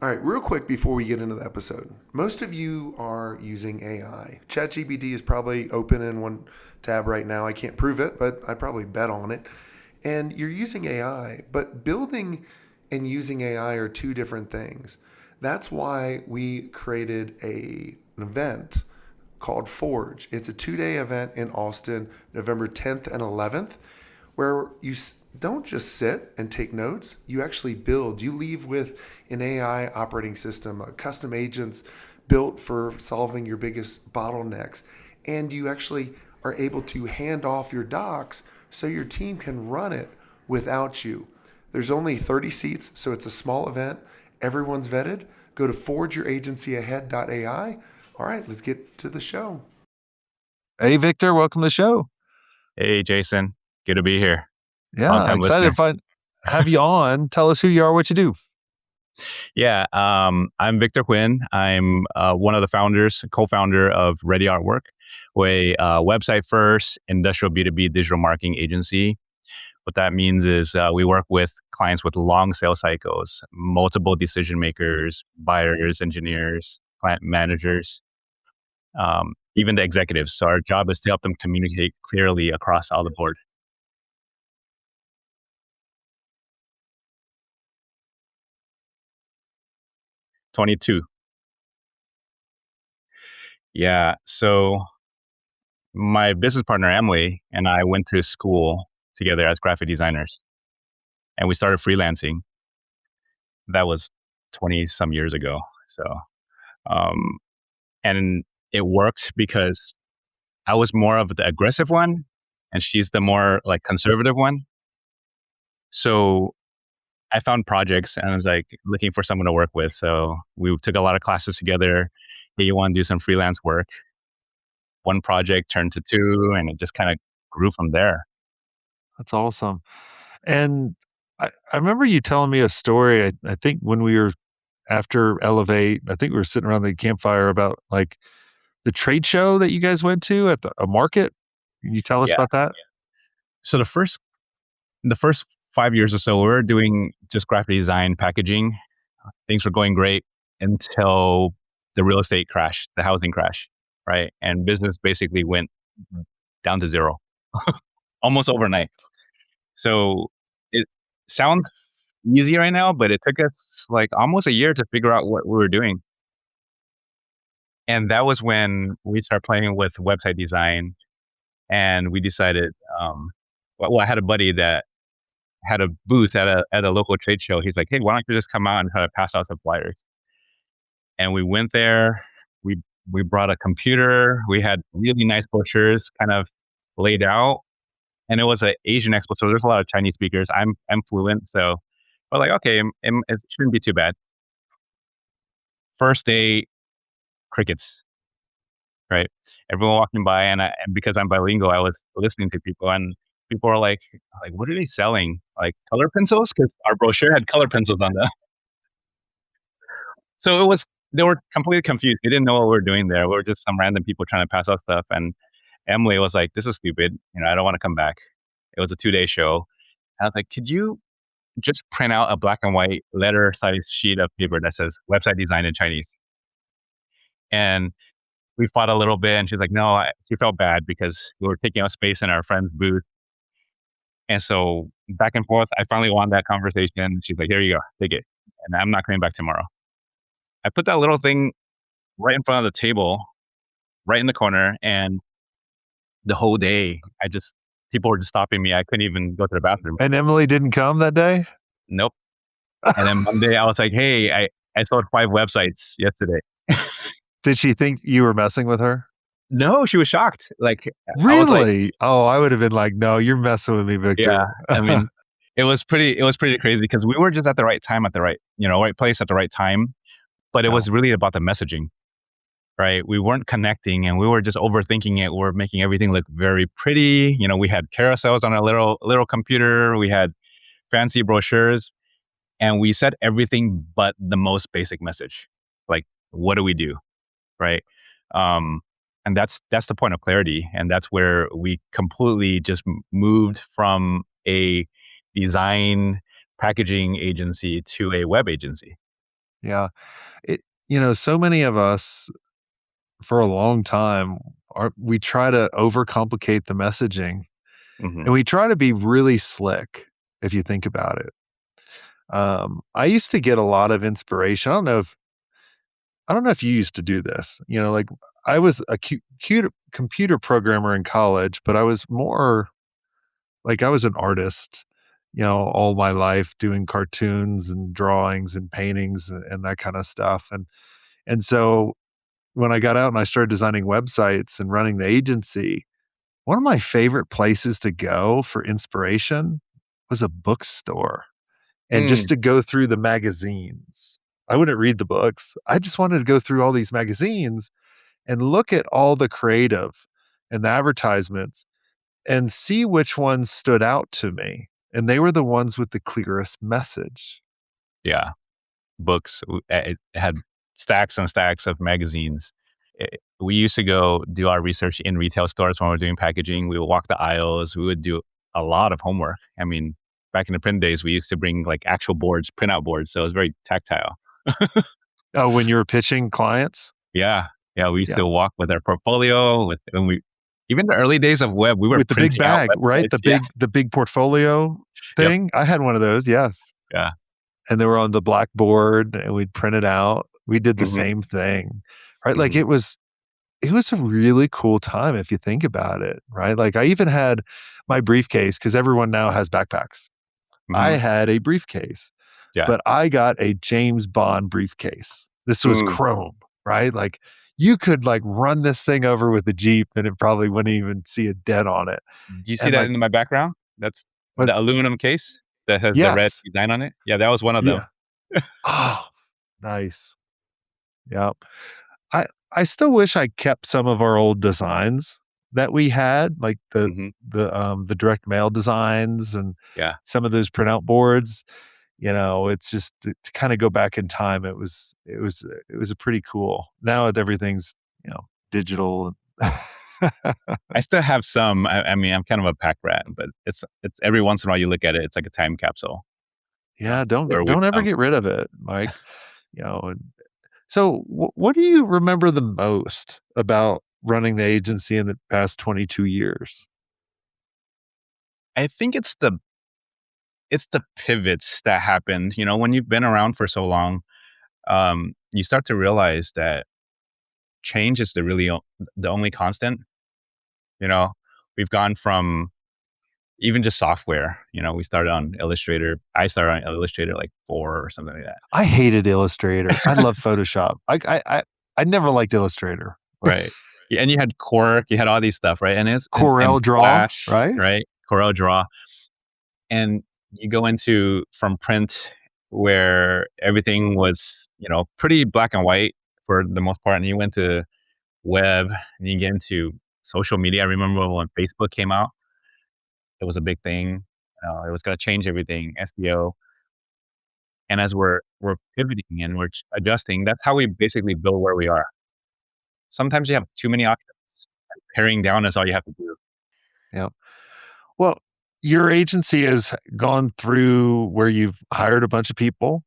All right, real quick before we get into the episode. Most of you are using AI. ChatGPT is probably open in one tab right now. I can't prove it, but I'd probably bet on it. And you're using AI, but building and using AI are two different things. That's why we created an event called Forge. It's a 2 day event in Austin, November 10th and 11th, where you don't just sit and take notes, you actually build. You leave with an AI operating system, custom agents built for solving your biggest bottlenecks, and you actually are able to hand off your docs so your team can run it without you. There's only 30 seats, so it's a small event. Everyone's vetted. Go to forgeyouragencyahead.ai. All right, let's get to the show. Hey, Victor, welcome to the show. Hey, Jason. Good to be here. Long Yeah, time excited listener. to have you on. Tell us who you are, what you do. Yeah, I'm Victor Huynh. I'm one of the founders, co-founder of Ready Artwork, a website first industrial B2B digital marketing agency. What that means is we work with clients with long sales cycles, multiple decision makers, buyers, engineers, client managers, even the executives. So our job is to help them communicate clearly across all the board. 22. Yeah. So my business partner, Emily, and I went to school together as graphic designers, and we started freelancing. That was 20 some years ago. So, um, and it worked because I was more of the aggressive one and she's the more like conservative one. So I found projects and I was like looking for someone to work with. So we took a lot of classes together. Hey, you want to do some freelance work? One project turned to two, and it just kind of grew from there. That's awesome. And I remember you telling me a story. I think when we were after Elevate, I think we were sitting around the campfire about like the trade show that you guys went to at a market. Can you tell us Yeah. about that? So the first 5 years or so, we were doing just graphic design, packaging. Things were going great until the real estate crash, the housing crash, right? And business basically went down to zero almost overnight. So it sounds easy right now, but it took us like almost a year to figure out what we were doing. And that was when we started playing with website design, and we decided, I had a buddy that had a booth at a local trade show. He's like, "Hey, why don't you just come out and try to pass out some flyers?" And we went there. We we brought a computer. We had really nice brochures, kind of laid out, and it was an Asian expo, so there's a lot of Chinese speakers. I'm fluent, so we're like, okay, it shouldn't be too bad. First day, crickets, right? Everyone walking by, and because I'm bilingual, I was listening to people, and people were like, what are they selling? Like color pencils? Because our brochure had color pencils on them. So they were completely confused. They didn't know what we were doing there. We were just some random people trying to pass out stuff. And Emily was like, this is stupid. I don't want to come back. It was a 2 day show. I was like, could you just print out a black and white letter size sheet of paper that says website design in Chinese? And we fought a little bit, and she's like, no, she felt bad because we were taking up space in our friend's booth. And so back and forth, I finally won that conversation. She's like, here you go, take it. And I'm not coming back tomorrow. I put that little thing right in front of the table, right in the corner, and the whole day, people were just stopping me. I couldn't even go to the bathroom. And Emily didn't come that day? Nope. And then Monday, I was like, hey, I sold 5 websites yesterday. Did she think you were messing with her? No, she was shocked. Like, I was like, Really? Oh, I would have been like, no, you're messing with me, Victor. yeah. I mean, it was pretty crazy because we were just at the right time, at the right place at the right time. But it was really about the messaging, right? We weren't connecting, and we were just overthinking it. We were making everything look very pretty. We had carousels on a little computer. We had fancy brochures, and we said everything but the most basic message. Like, what do we do, right? And that's the point of clarity, and that's where we completely just moved from a design packaging agency to a web agency. Yeah. It, so many of us for a long time we try to overcomplicate the messaging Hmm. and we try to be really slick if you think about it. I used to get a lot of inspiration. I don't know if you used to do this. Like I was a computer programmer in college, but I was more like I was an artist, all my life doing cartoons and drawings and paintings and that kind of stuff. And so when I got out and I started designing websites and running the agency, one of my favorite places to go for inspiration was a bookstore and just Mm, to go through the magazines. I wouldn't read the books. I just wanted to go through all these magazines and look at all the creative and the advertisements and see which ones stood out to me. And they were the ones with the clearest message. yeah, books. It had stacks and stacks of magazines. We used to go do our research in retail stores when we were doing packaging. We would walk the aisles. We would do a lot of homework. I mean, back in the print days, we used to bring like actual boards, printout boards. So it was very tactile. Oh, when you were pitching clients? Yeah. Yeah. We used Yeah. to walk with our portfolio when we, even the early days of web, we were With the big printing out bag, right? websites. Yeah. The big portfolio Yep. thing. I had one of those, yes. Yeah. And they were on the blackboard and we'd print it out. We did the Hmm. same thing. Right? Like Hmm. it was a really cool time if you think about it, right? Like I even had my briefcase because everyone now has backpacks. I Hmm. had a briefcase, Yeah. but I got a James Bond briefcase. This was Mm. chrome, right? Like you could like run this thing over with a Jeep and it probably wouldn't even see a dent on it. Do you see And that like, in my background? That's the what's aluminum case that has the red yes. design on it. Yeah, that was one of them. Yeah. Oh, nice. Yeah. I I still wish I kept some of our old designs that we had, like Hmm. the direct mail designs and Yeah. some of those printout boards. It's just to kind of go back in time. It was a pretty cool. Now that everything's digital. I still have some. I mean, I'm kind of a pack rat, but it's every once in a while you look at it, it's like a time capsule Yeah, where we've don't ever come. get rid of it, Mike. And so, what do you remember the most about running the agency in the past 22 years? I think it's the pivots that happened. When you've been around for so long, you start to realize that change is the only constant. You know, we've gone from even just software. We started on Illustrator. I started on Illustrator like 4 or something like I hated Illustrator. I love Photoshop. I never liked Illustrator. that. Right. Yeah, and you had Quark, you had all these stuff, right? And it's and Corel Draw, Flash, right? right? Corel Draw. And you go into from print where everything was, pretty black and white for the most part. And you went to web and you get into social media. I remember when Facebook came out, it was a big thing. It was going to change everything, SEO. And as we're pivoting and we're adjusting, that's how we basically build where we are. Sometimes you have too many options. Paring down is all you have to do. Yeah. Well, your agency has gone through where you've hired a bunch of people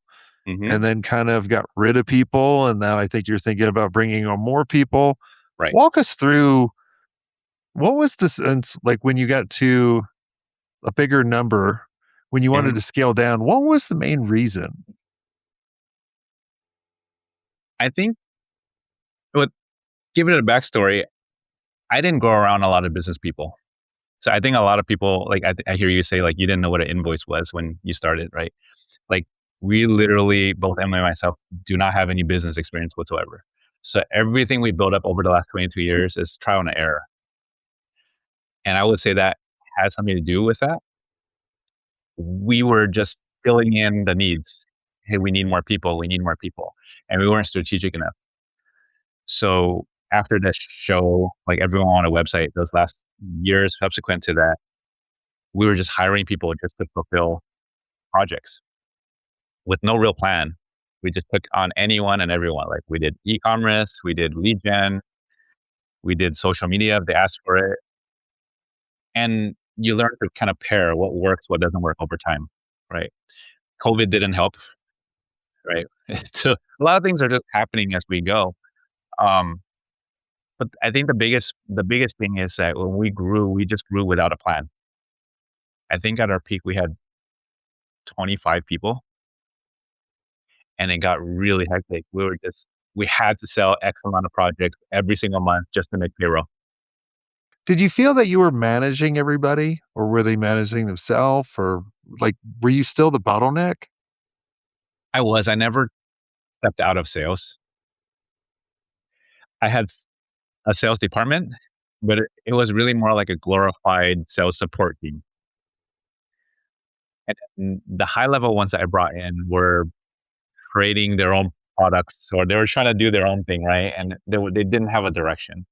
Hmm. and then kind of got rid of people. And now I think you're thinking about bringing on more people. Right. Walk us through what was the sense like when you got to a bigger number, when you wanted Hmm. to scale down, what was the main reason? I think, well, give it a backstory. I didn't go around a lot of business people. So I think a lot of people, like, I hear you say, like, you didn't know what an invoice was when you started, right? Like, we literally, both Emily and myself, do not have any business experience whatsoever. So everything we built up over the last 22 years is trial and error. And I would say that has something to do with that. We were just filling in the needs. Hey, we need more people. We need more people. And we weren't strategic enough. So after the show, like everyone on a website, those last years subsequent to that, we were just hiring people just to fulfill projects with no real plan. We just took on anyone and everyone. Like we did e-commerce, we did lead gen, we did social media if they asked for it. And you learn to kind of pair what works, what doesn't work over time, right? COVID didn't help. right? So a lot of things are just happening as we go. Um, but I think the biggest thing is that when we grew, we just grew without a plan. I think at our peak we had 25 people, and it got really hectic. We had to sell X amount of projects every single month just to make payroll. Did you feel that you were managing everybody, or were they managing themselves, or, like, were you still the bottleneck? I never stepped out of sales. I had a sales department, but it was really more like a glorified sales support team. And the high level ones that I brought in were creating their own products, or they were trying to do their own thing, right? And they didn't have a direction.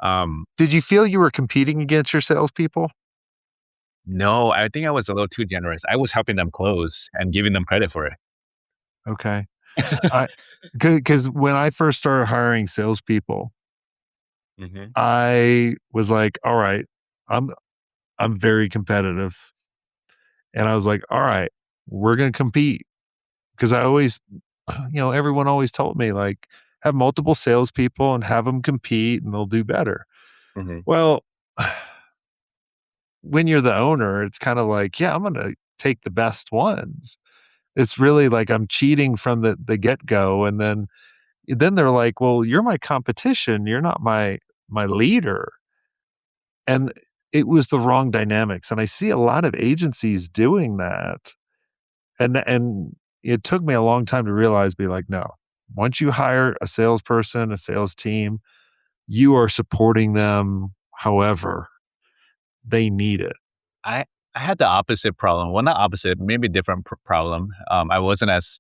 Um, Did you feel you were competing against your salespeople? no, I think I was a little too generous. I was helping them close and giving them credit for it. Okay. I because when I first started hiring salespeople, Mhm. I was like, "All right, I'm I'm very competitive." And I was like, "All right, we're gonna compete." Because I always everyone always told me, like, "Have multiple salespeople and have them compete, and they'll do better." Mhm. Well, when you're the owner, it's kinda like, "Yeah, I'm gonna take the best ones." It's really like I'm cheating from the get-go, and then they're like, "Well, you're my competition, you're not my leader." And it was the wrong dynamics, and I see a lot of agencies doing that, and it took me a long time to realize, be like, "No. Once you hire a salesperson, a sales team, you are supporting them however they need it." I I had the opposite problem. Well, not opposite, maybe different problem. I wasn't as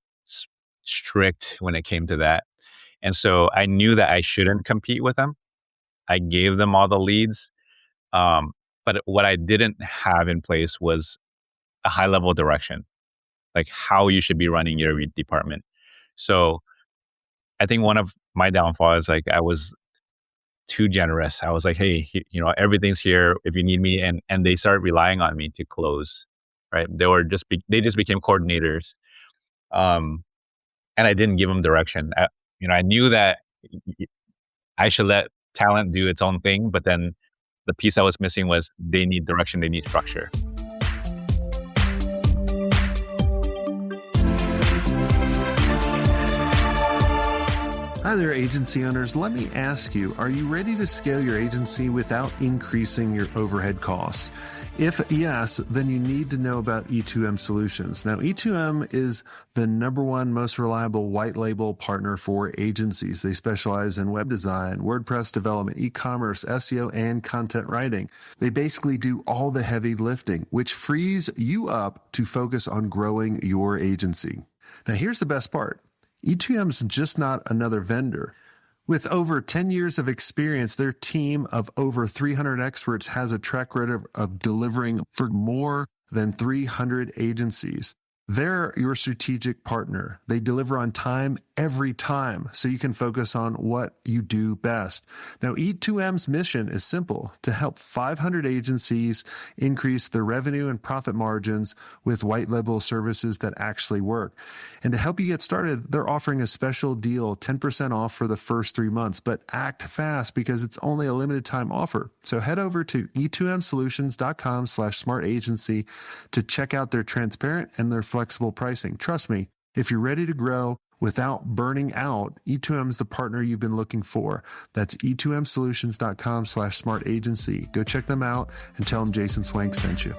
strict when it came to that, and so I knew that I shouldn't compete with them. I gave them all the leads, um, but what I didn't have in place was a high level direction, like how you should be running your department. So I think one of my downfalls is like I was too generous. I was like, "Hey, everything's here if you need me," and they started relying on me to close. Right? They just became coordinators, um, and I didn't give them direction. I knew that I should let talent do its own thing, but then the piece I was missing was they need direction, they need structure. Hi there, agency owners. Let me ask you, are you ready to scale your agency without increasing your overhead costs? If yes, then you need to know about E2M Solutions. Now, E2M is the number one most reliable white label partner for agencies. They specialize in web design, WordPress development, e-commerce, SEO, and content writing. They basically do all the heavy lifting, which frees you up to focus on growing your agency. Now, here's the best part. E2M is just not another vendor. With over 10 years of experience, their team of over 300 experts has a track record of delivering for more than 300 agencies. They're your strategic partner. They deliver on time every time, so you can focus on what you do best. Now, E2M's mission is simple: to help 500 agencies increase their revenue and profit margins with white label services that actually work. And to help you get started, they're offering a special deal, 10% off for the first 3 months, but act fast because it's only a limited time offer. So head over to e2msolutions.com/smartagency to check out their transparent and their flexible pricing. Trust me, if you're ready to grow without burning out, E2M is the partner you've been looking for. That's e2msolutions.com/smartagency. Go check them out and tell them Jason Swank sent you.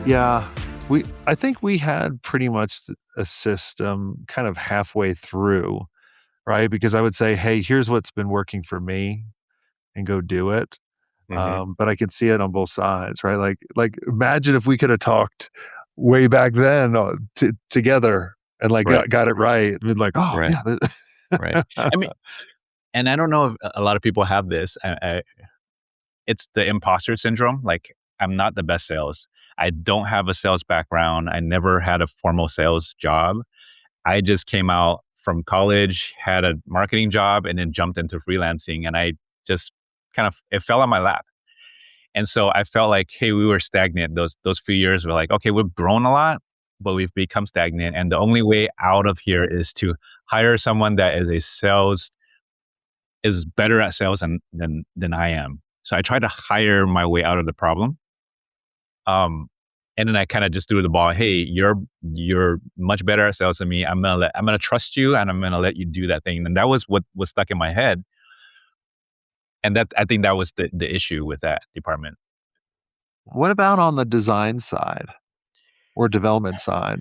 Yeah, I think we had pretty much a system kind of halfway through, right? Because I would say, "Hey, here's what's been working for me, and go do it." Hmm. But I could see it on both sides, right? Like imagine if we could have talked way back then, together, and like Right, got it right. We'd like, "Oh right, yeah." right. I mean, and I don't know if a lot of people have this. It's the imposter syndrome. Like, I'm not the best sales. I don't have a sales background. I never had a formal sales job. I just came out from college, had a marketing job, and then jumped into freelancing. And I just it fell on my lap. And so I felt like, hey, we were stagnant. Those few years were like, okay, we've grown a lot, but we've become stagnant. And the only way out of here is to hire someone that is better at sales than I am. So I tried to hire my way out of the problem. And then I kind of just threw the ball. Hey, you're much better at sales than me. I'm gonna trust you, and I'm gonna let you do that thing. And that was what was stuck in my head. And I think that was the issue with that department. What about on the design side or development side?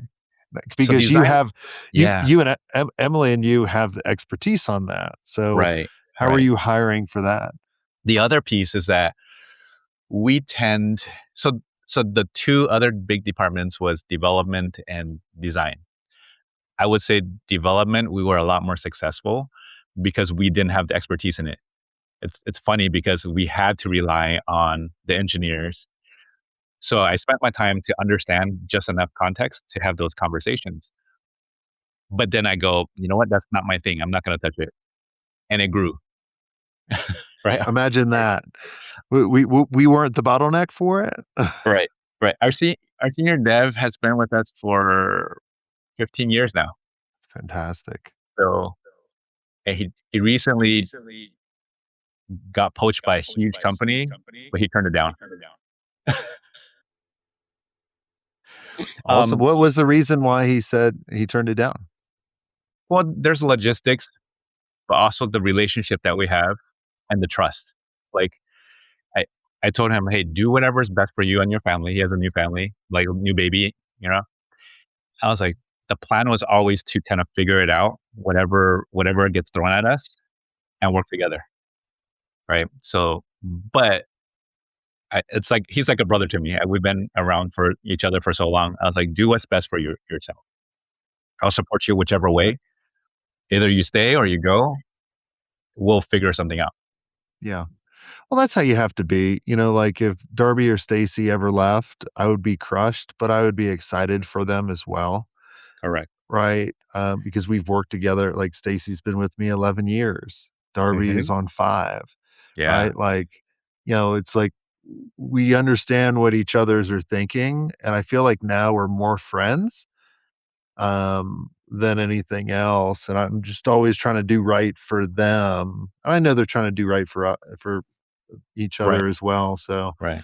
So Because you design, have yeah, you and Emily and you have the expertise on that. So right, how are right. you hiring for that? The other piece is that we tend so the two other big departments was development and design. I would say development, we were a lot more successful because we didn't have the expertise in it. It's funny because we had to rely on the engineers. So I spent my time to understand just enough context to have those conversations. But then I go, you know what? That's not my thing. I'm not going to touch it. And it grew. Right. Imagine that. We weren't the bottleneck for it. Right. Right. Our senior dev has been with us for 15 years now. Fantastic. So and he recently got poached by a huge company, but he turned it down. Awesome. What was the reason why he said he turned it down? Well, there's logistics, but also the relationship that we have and the trust. Like I, I told him, hey, do whatever is best for you and your family. He has a new family, like a new baby, you know. I was like, the plan was always to kind of figure it out, whatever gets thrown at us, and work together. Right. So, but it's like he's like a brother to me. We've been around for each other for so long. I was like, do what's best for yourself. I'll support you whichever way. Either you stay or you go. We'll figure something out. Yeah. Well, that's how you have to be. You know, like if Darby or Stacy ever left, I would be crushed, but I would be excited for them as well. Correct. Right. Because we've worked together. Like Stacy's been with me 11 years. Darby is on 5. Yeah. Right. Like, it's like we understand what each others are thinking. And I feel like now we're more friends than anything else. And I'm just always trying to do right for them. And I know they're trying to do right for each Right. other as well. So, Right.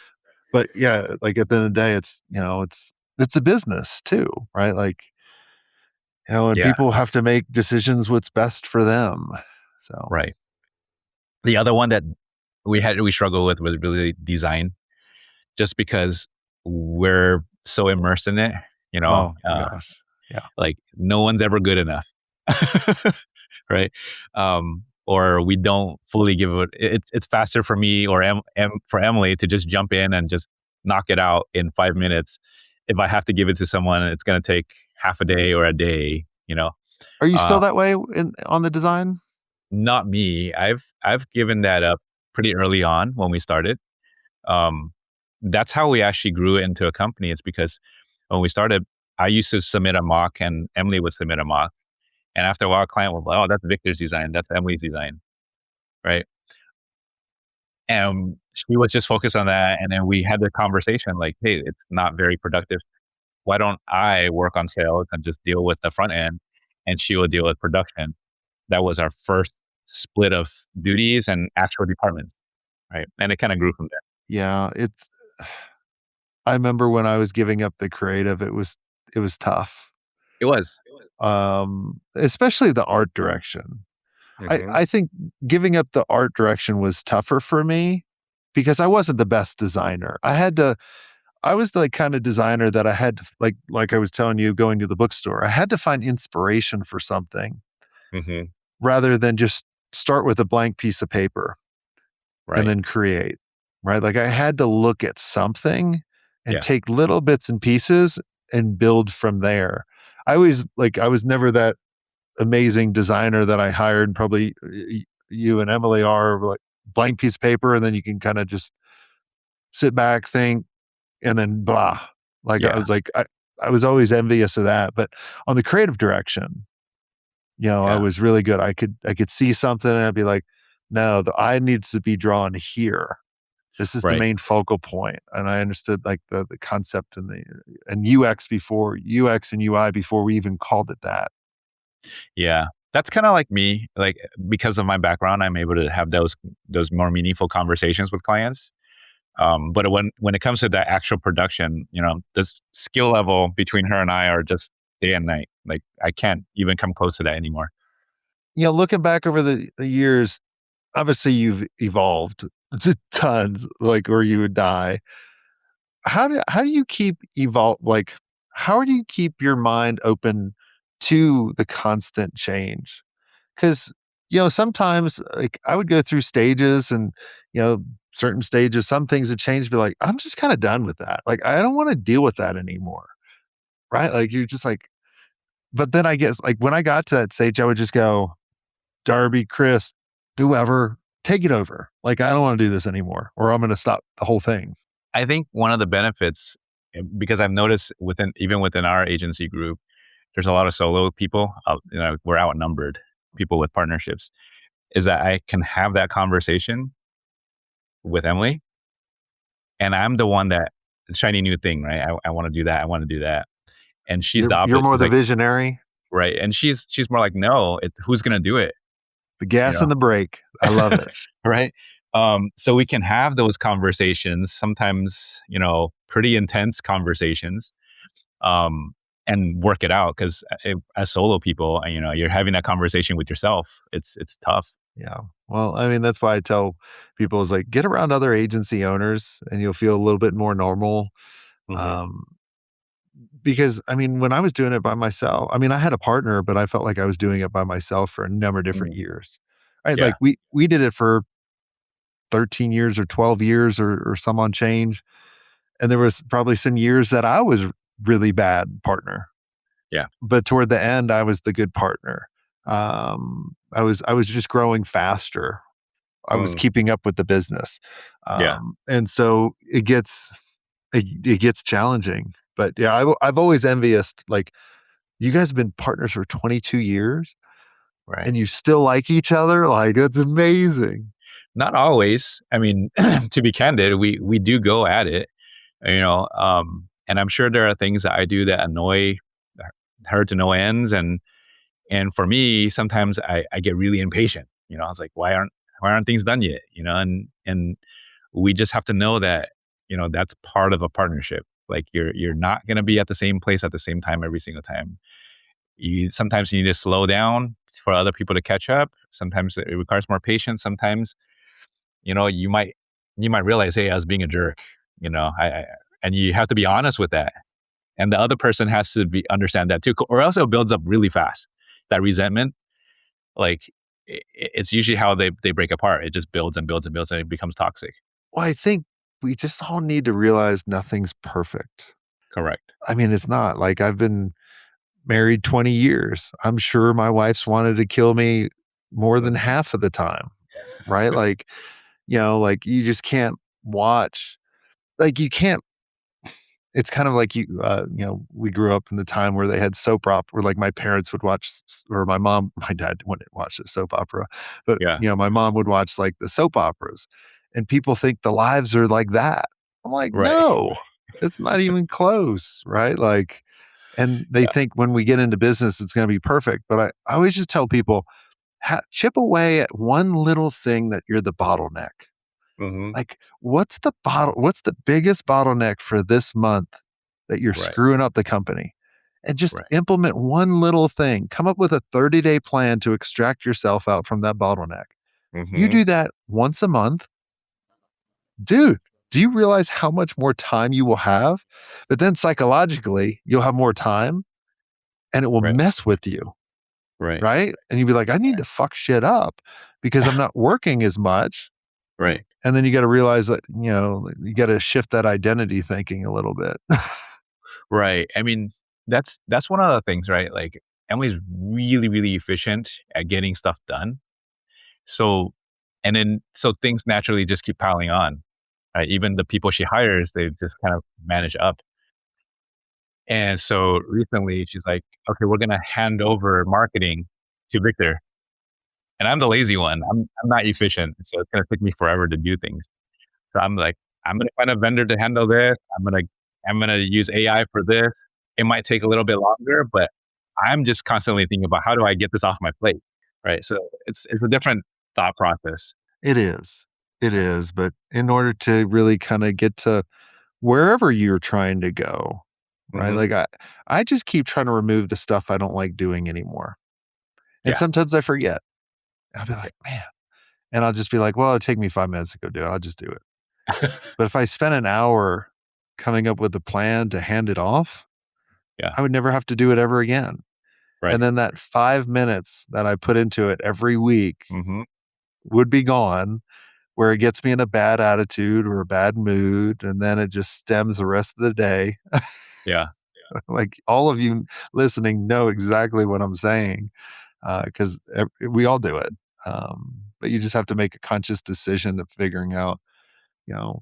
but yeah, like at the end of the day, it's a business too, right? Like, and Yeah. people have to make decisions what's best for them. So, Right. The other one that we struggle with was really design, just because we're so immersed in it. oh my gosh. Yeah. Like no one's ever good enough. Right. Or we don't fully give it. It's faster for me or for Emily to just jump in and just knock it out in 5 minutes. If I have to give it to someone, it's going to take half a day or a day. Are you still that way on the design? Not me. I've given that up pretty early on when we started. That's how we actually grew into a company. It's because when we started, I used to submit a mock and Emily would submit a mock. And after a while, a client would be like, oh, that's Victor's design. That's Emily's design. Right. And she was just focused on that. And then we had the conversation like, hey, it's not very productive. Why don't I work on sales and just deal with the front end and she will deal with production? That was our first split of duties and actual departments. Right. And it kind of grew from there. Yeah. I remember when I was giving up the creative, it was tough. It was. Especially the art direction. I think giving up the art direction was tougher for me because I wasn't the best designer. I was the kind of designer that I had to, like I was telling you, going to the bookstore, I had to find inspiration for something rather than just start with a blank piece of paper and then create, right? Like I had to look at something and take little bits and pieces and build from there. I was never that amazing designer that I hired. Probably you and Emily are, like blank piece of paper, and then you can kind of just sit back, think, and then blah. Like I was like, I was always envious of that. But on the creative direction, I was really good. I could see something and I'd be like, no, the eye needs to be drawn here. This is the Right. main focal point. And I understood like the concept and UX and UI before we even called it that. Yeah. That's kind of like me. Like, because of my background, I'm able to have those more meaningful conversations with clients. But when it comes to that actual production, this skill level between her and I are just day and night. Like, I can't even come close to that anymore. Looking back over the years, obviously you've evolved to tons, like, or you would die. How do you keep like, how do you keep your mind open to the constant change? Because sometimes, like, I would go through stages and you know certain stages, some things have changed, be like, I'm just kind of done with that, like I don't want to deal with that anymore, right? Like you're just like, but then I guess like when I got to that stage, I would just go, Darby, Chris, whoever, take it over. Like, I don't want to do this anymore, or I'm going to stop the whole thing. I think one of the benefits, because I've noticed even within our agency group, there's a lot of solo people. We're outnumbered people with partnerships. Is that I can have that conversation with Emily, and I'm the one that shiny new thing, right? I want to do that. I want to do that, and she's the You're opposite. more She's the like, visionary, right, and she's more like, no, who's gonna do it? the You gas know, and the brake. I love it. right? So we can have those conversations, sometimes, pretty intense conversations, and work it out. Because as solo people, you're having that conversation with yourself. It's tough. Yeah. Well, I mean, that's why I tell people is like, get around other agency owners and you'll feel a little bit more normal. Hmm. Um, because I mean, when I was doing it by myself, I mean, I had a partner, but I felt like I was doing it by myself for a number of different years. Right. Yeah. Like we did it for 13 years or 12 years or some on change. And there was probably some years that I was really bad partner. Yeah. But toward the end, I was the good partner. I was just growing faster. I was Mm. keeping up with the business. Yeah. And so it gets challenging. But yeah, I've always envious, like, you guys have been partners for 22 years Right. and you still like each other. Like, that's amazing. Not always. I mean, to be candid, we do go at it, and I'm sure there are things that I do that annoy her to no ends, and for me, sometimes I get really impatient. I was like, why aren't things done yet? And we just have to know that that's part of a partnership. Like, you're not going to be at the same place at the same time every single time. Sometimes you need to slow down for other people to catch up. Sometimes it requires more patience. Sometimes you might realize, hey, I was being a jerk. I and you have to be honest with that, and the other person has to understand that too, or else it builds up really fast. That resentment, like, it's usually how they break apart. It just builds and builds and builds, and it becomes toxic. Well, I think we just all need to realize nothing's perfect. Correct. I mean, it's not like I've been married 20 years. I'm sure my wife's wanted to kill me more than half of the time, right? Like, like you just can't watch, like you can't, it's kind of like we grew up in the time where they had soap opera, where like my parents would watch, or my dad wouldn't watch the soap opera, but Yeah. my mom would watch like the soap operas, and people think the lives are like that. I'm like, Right. no, it's not even close, right? Like, and they Yeah. think when we get into business, it's going to be perfect. But I always just tell people, chip away at one little thing that you're the bottleneck. Hmm. Like, what's the biggest bottleneck for this month that you're Right. screwing up the company? And just Right. implement one little thing. Come up with a 30-day plan to extract yourself out from that bottleneck. You Hmm. do that once a month, dude. Do you realize how much more time you will have? But then psychologically, you'll have more time and it will Right. mess with you, Right. right? And you'll be like, I need to fuck shit up because I'm not working as much. Right. And then you got to realize that, you got to shift that identity thinking a little bit. Right. I mean, that's one of the things, right? Like, Emily's really, really efficient at getting stuff done. So, and then so things naturally just keep piling on. Right? Even the people she hires, they just kind of manage up. And so recently, she's like, "Okay, we're gonna hand over marketing to Victor." and I'm the lazy one. I'm not efficient, so it's gonna take me forever to do things. So I'm like, I'm gonna find a vendor to handle this. I'm gonna use AI for this. It might take a little bit longer, but I'm just constantly thinking about how do I get this off my plate, right? So it's a different thought process. It is. It is. But in order to really kind of get to wherever you're trying to go, right? Hmm. Like I just keep trying to remove the stuff I don't like doing anymore. And Yeah. sometimes I forget. I'll be like, man. And I'll just be like, well, it'll take me 5 minutes to go do it. I'll just do it. But if I spent an hour coming up with a plan to hand it off, Yeah. I would never have to do it ever again. Right. And then that 5 minutes that I put into it every week Hmm. would be gone, where it gets me in a bad attitude or a bad mood. And then it just stems the rest of the day. Yeah. Like all of you listening know exactly what I'm saying, because we all do it. But you just have to make a conscious decision of figuring out,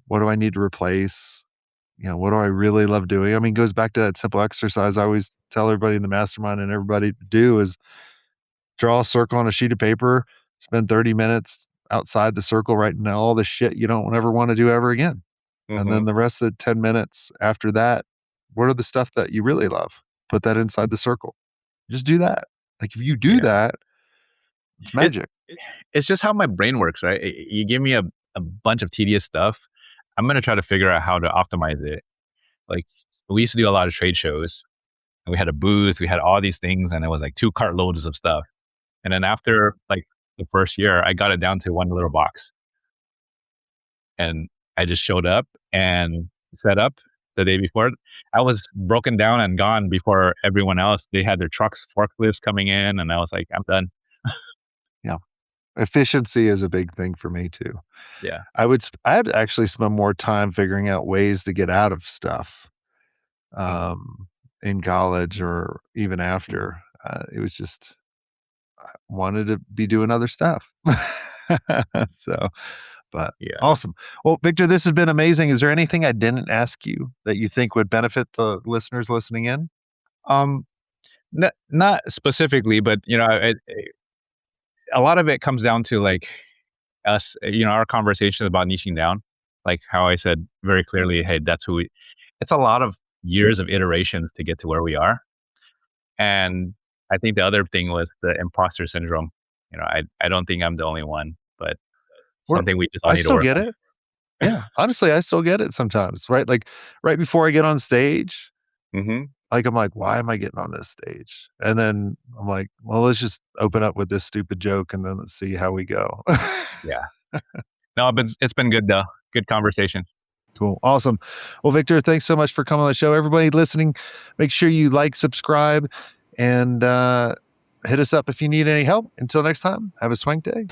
what do I need to replace? What do I really love doing? I mean, it goes back to that simple exercise I always tell everybody in the mastermind and everybody to do is draw a circle on a sheet of paper, spend 30 minutes outside the circle writing down all the shit you don't ever want to do ever again. And Hmm. then the rest of the 10 minutes after that, what are the stuff that you really love? Put that inside the circle. Just do that. Like if you do Yeah. that, it's It magic. it's just how my brain works, right? You give me a bunch of tedious stuff, I'm gonna try to figure out how to optimize it. Like we used to do a lot of trade shows, and we had a booth, we had all these things, and it was like 2 cartloads of stuff. And then after like the first year, I got it down to one little box, and I just showed up and set up the day before. I was broken down and gone before everyone else. They had their trucks, forklifts coming in, and I was like, I'm done. Yeah. Efficiency is a big thing for me too. Yeah. I'd actually spend more time figuring out ways to get out of stuff, Mhm. um, in college or even after. It was just I wanted to be doing other stuff. So, but Yeah. awesome. Well, Victor, this has been amazing. Is there anything I didn't ask you that you think would benefit the listeners listening in? Um, not specifically, but a lot of it comes down to like us, our conversations about niching down, like how I said very clearly, hey, that's who we. It's a lot of years of iterations to get to where we are, and I think the other thing was the imposter syndrome. I don't think I'm the only one, but We're something we just all I need to still work get on. it. Yeah. Honestly, I still get it sometimes, right? Like right before I get on stage, Hmm. like I'm like, why am I getting on this stage? And then I'm like, well, let's just open up with this stupid joke and then let's see how we go. Yeah. No, but it's been good though. Good conversation. Cool. Awesome. Well, Victor, thanks so much for coming on the show. Everybody listening, make sure you like, subscribe, and hit us up if you need any help. Until next time, have a swank day.